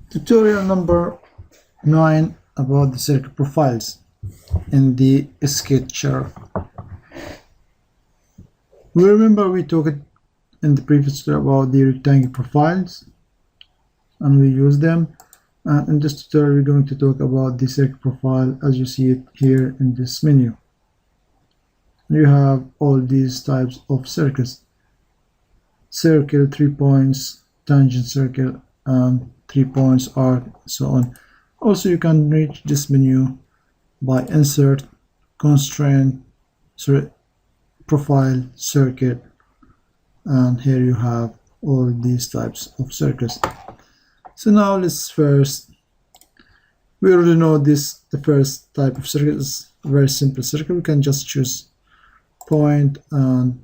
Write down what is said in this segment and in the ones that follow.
Tutorial number 9 about the circle profiles in the sketcher. We remember we talked in the previous tutorial about the rectangle profiles and we use them, and in this tutorial we're going to talk about the circle profile as you see it here in this menu. You have all these types of circles: circle, 3 points, tangent circle, and 3 points arc, so on. Also you can reach this menu by insert, constraint, profile, circle, and here you have all these types of circles. So now let's first, we already know this, the first type of circle is a very simple circle. We can just choose point and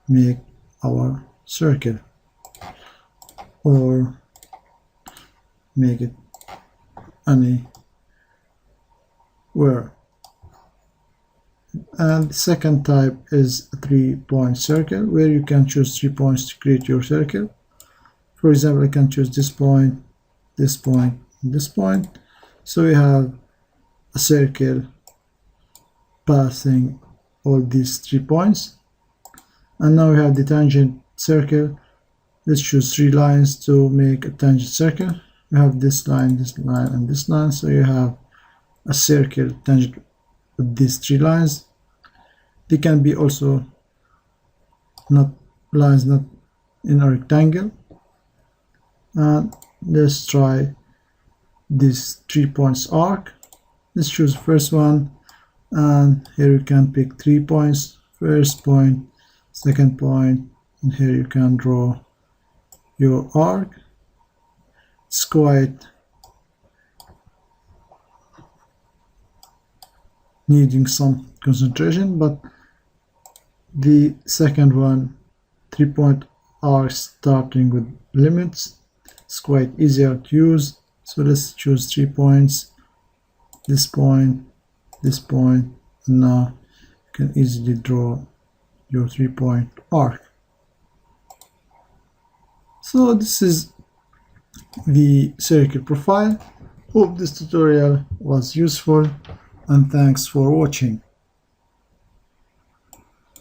make our circle, or make it anywhere. And the second type is a 3-point circle, where you can choose 3 points to create your circle. For example, I can choose this point, this point, and this point. So we have a circle passing all these 3 points. And now we have the tangent circle. Let's choose 3 lines to make a tangent circle. We have this line, and this line. So you have a circle tangent with these 3 lines. They can be also not lines, not in a rectangle. And let's try this 3 points arc. Let's choose the first one, and here you can pick 3 points: first point, second point, and here you can draw your arc. It's quite needing some concentration, but the second one, 3-point arc starting with limits, it's quite easier to use. So let's choose 3 points, this point, and now you can easily draw your 3-point arc. So this is the circle profile. Hope this tutorial was useful, and thanks for watching.